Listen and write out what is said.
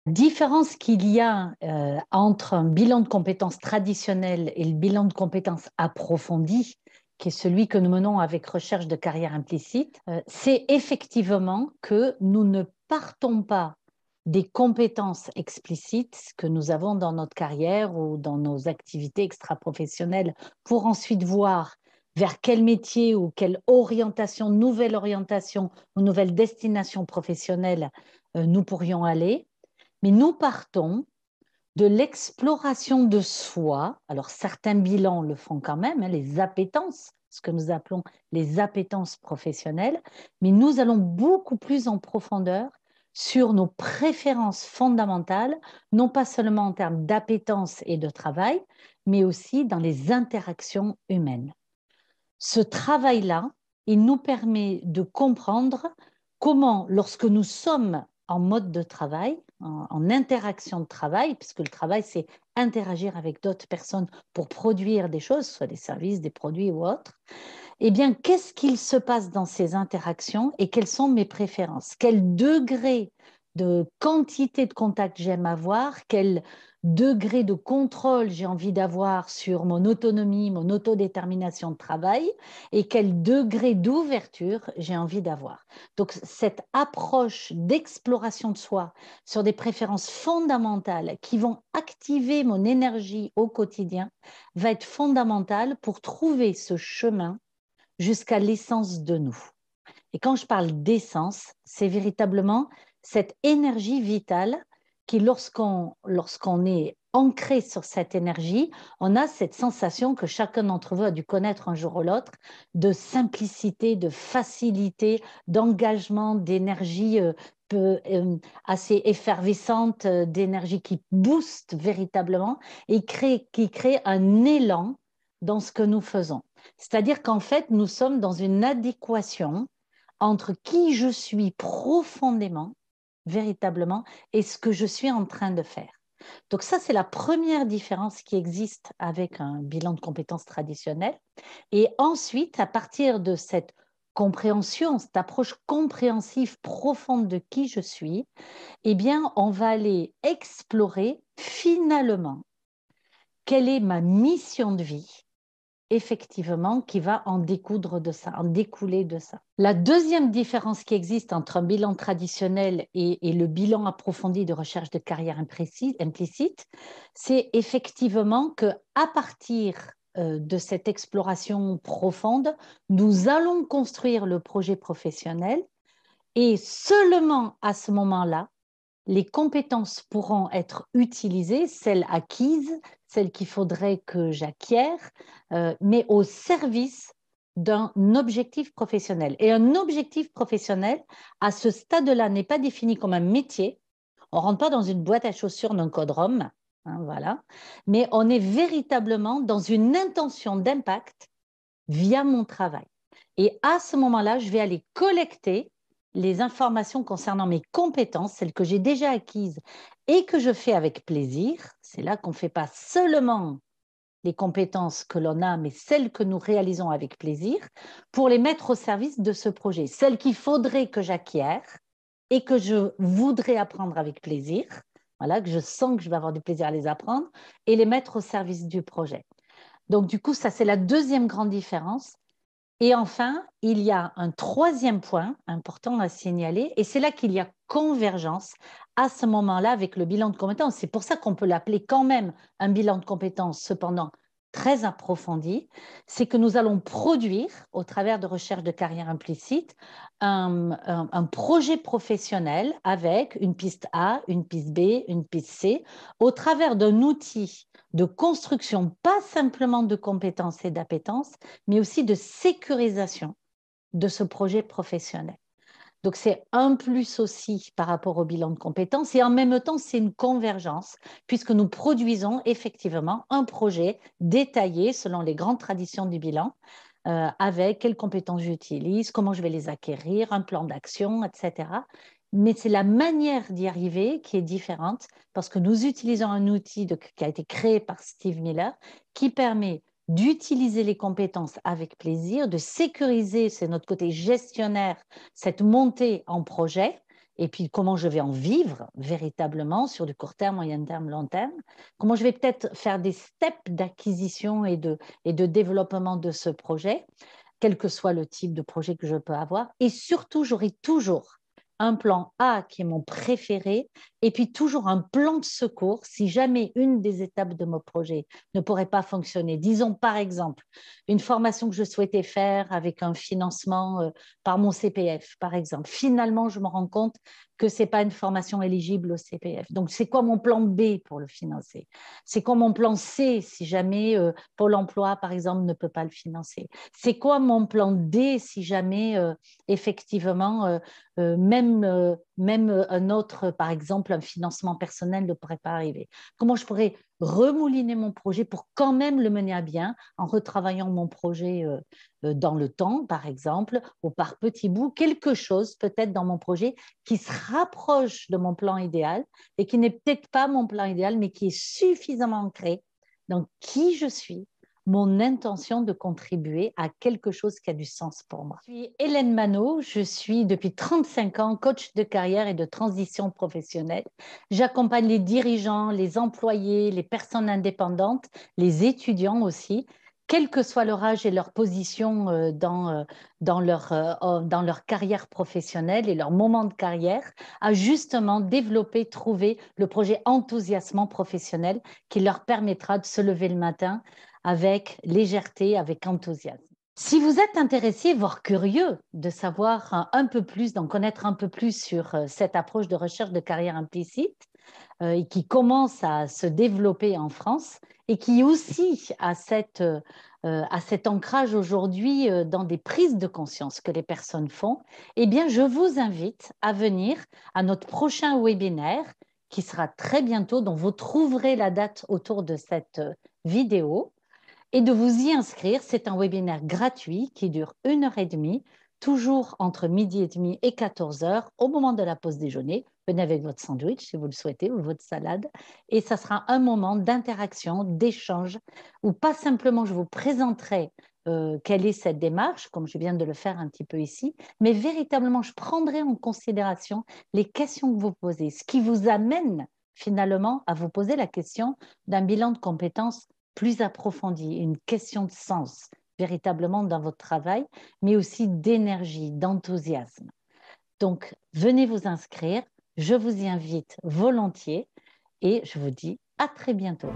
Différence qu'il y a entre un bilan de compétences traditionnel et le bilan de compétences approfondi, qui est celui que nous menons avec recherche de carrière implicite, c'est effectivement que nous ne partons pas des compétences explicites que nous avons dans notre carrière ou dans nos activités extra-professionnelles pour ensuite voir vers quel métier ou quelle orientation, nouvelle orientation ou nouvelle destination professionnelle nous pourrions aller. Mais nous partons de l'exploration de soi. Alors, certains bilans le font quand même, hein, les appétences, ce que nous appelons les appétences professionnelles, mais nous allons beaucoup plus en profondeur sur nos préférences fondamentales, non pas seulement en termes d'appétence et de travail, mais aussi dans les interactions humaines. Ce travail-là, il nous permet de comprendre comment, lorsque nous sommes en mode de travail, en interaction de travail, puisque le travail, c'est interagir avec d'autres personnes pour produire des choses, soit des services, des produits ou autres, eh bien, qu'est-ce qu'il se passe dans ces interactions et quelles sont mes préférences? Quel degré de quantité de contact j'aime avoir? Quel degré de contrôle j'ai envie d'avoir sur mon autonomie, mon autodétermination de travail? Et quel degré d'ouverture j'ai envie d'avoir? Donc, cette approche d'exploration de soi sur des préférences fondamentales qui vont activer mon énergie au quotidien va être fondamentale pour trouver ce chemin jusqu'à l'essence de nous. Et quand je parle d'essence, c'est véritablement cette énergie vitale qui, lorsqu'on est ancré sur cette énergie, on a cette sensation que chacun d'entre vous a dû connaître un jour ou l'autre, de simplicité, de facilité, d'engagement, d'énergie assez effervescente, d'énergie qui booste véritablement et qui crée un élan dans ce que nous faisons. C'est-à-dire qu'en fait, nous sommes dans une adéquation entre qui je suis profondément, véritablement, et ce que je suis en train de faire. Donc ça, c'est la première différence qui existe avec un bilan de compétences traditionnel. Et ensuite, à partir de cette compréhension, cette approche compréhensive profonde de qui je suis, eh bien, on va aller explorer finalement quelle est ma mission de vie effectivement, qui va en découdre de ça, en découler de ça. La deuxième différence qui existe entre un bilan traditionnel et le bilan approfondi de recherche de carrière implicite, c'est effectivement que à partir de cette exploration profonde, nous allons construire le projet professionnel et seulement à ce moment-là, les compétences pourront être utilisées, celles acquises, celles qu'il faudrait que j'acquière, mais au service d'un objectif professionnel. Et un objectif professionnel, à ce stade-là, n'est pas défini comme un métier. On ne rentre pas dans une boîte à chaussures d'un codrom, hein, voilà, mais on est véritablement dans une intention d'impact via mon travail. Et à ce moment-là, je vais aller collecter les informations concernant mes compétences, celles que j'ai déjà acquises et que je fais avec plaisir. C'est là qu'on ne fait pas seulement les compétences que l'on a, mais celles que nous réalisons avec plaisir, pour les mettre au service de ce projet. Celles qu'il faudrait que j'acquière et que je voudrais apprendre avec plaisir, voilà, que je sens que je vais avoir du plaisir à les apprendre, et les mettre au service du projet. Donc, du coup, ça, c'est la deuxième grande différence. Et enfin, il y a un troisième point important à signaler, et c'est là qu'il y a convergence à ce moment-là avec le bilan de compétences. C'est pour ça qu'on peut l'appeler quand même un bilan de compétences, cependant très approfondi, c'est que nous allons produire, au travers de recherches de carrière implicite, un projet professionnel avec une piste A, une piste B, une piste C, au travers d'un outil de construction, pas simplement de compétences et d'appétences, mais aussi de sécurisation de ce projet professionnel. Donc, c'est un plus aussi par rapport au bilan de compétences et en même temps, c'est une convergence puisque nous produisons effectivement un projet détaillé selon les grandes traditions du bilan avec quelles compétences j'utilise, comment je vais les acquérir, un plan d'action, etc. Mais c'est la manière d'y arriver qui est différente parce que nous utilisons un outil qui a été créé par Steve Miller qui permet d'utiliser les compétences avec plaisir, de sécuriser, c'est notre côté gestionnaire, cette montée en projet et puis comment je vais en vivre véritablement sur du court terme, moyen terme, long terme, comment je vais peut-être faire des steps d'acquisition et de développement de ce projet, quel que soit le type de projet que je peux avoir. Et surtout, j'aurai toujours un plan A qui est mon préféré, et puis toujours un plan de secours si jamais une des étapes de mon projet ne pourrait pas fonctionner. Disons par exemple une formation que je souhaitais faire avec un financement par mon CPF, par exemple. Finalement, je me rends compte que ce n'est pas une formation éligible au CPF. Donc, c'est quoi mon plan B pour le financer? C'est quoi mon plan C si jamais Pôle emploi, par exemple, ne peut pas le financer? C'est quoi mon plan D si jamais, effectivement, même un autre, par exemple, un financement personnel ne pourrait pas arriver? Comment je pourrais remouliner mon projet pour quand même le mener à bien en retravaillant mon projet dans le temps, par exemple, ou par petits bouts, quelque chose peut-être dans mon projet qui se rapproche de mon plan idéal et qui n'est peut-être pas mon plan idéal, mais qui est suffisamment ancré dans qui je suis, mon intention de contribuer à quelque chose qui a du sens pour moi. Je suis Hélène Manot, je suis depuis 35 ans coach de carrière et de transition professionnelle. J'accompagne les dirigeants, les employés, les personnes indépendantes, les étudiants aussi, quel que soit leur âge et leur position dans leur carrière professionnelle et leur moment de carrière, à justement développer, trouver le projet enthousiasmant professionnel qui leur permettra de se lever le matin avec légèreté, avec enthousiasme. Si vous êtes intéressé, voire curieux de savoir un peu plus, d'en connaître un peu plus sur cette approche de recherche de carrière implicite et qui commence à se développer en France et qui aussi a cet ancrage aujourd'hui dans des prises de conscience que les personnes font, eh bien, je vous invite à venir à notre prochain webinaire qui sera très bientôt, dont vous trouverez la date autour de cette vidéo, et de vous y inscrire. C'est un webinaire gratuit qui dure 1h30, toujours entre midi et demi et 14h, au moment de la pause déjeuner. Venez avec votre sandwich si vous le souhaitez ou votre salade. Et ça sera un moment d'interaction, d'échange, où pas simplement je vous présenterai quelle est cette démarche, comme je viens de le faire un petit peu ici, mais véritablement, je prendrai en considération les questions que vous posez, ce qui vous amène finalement à vous poser la question d'un bilan de compétences plus approfondie, une question de sens véritablement dans votre travail, mais aussi d'énergie, d'enthousiasme. Donc, venez vous inscrire, je vous y invite volontiers et je vous dis à très bientôt.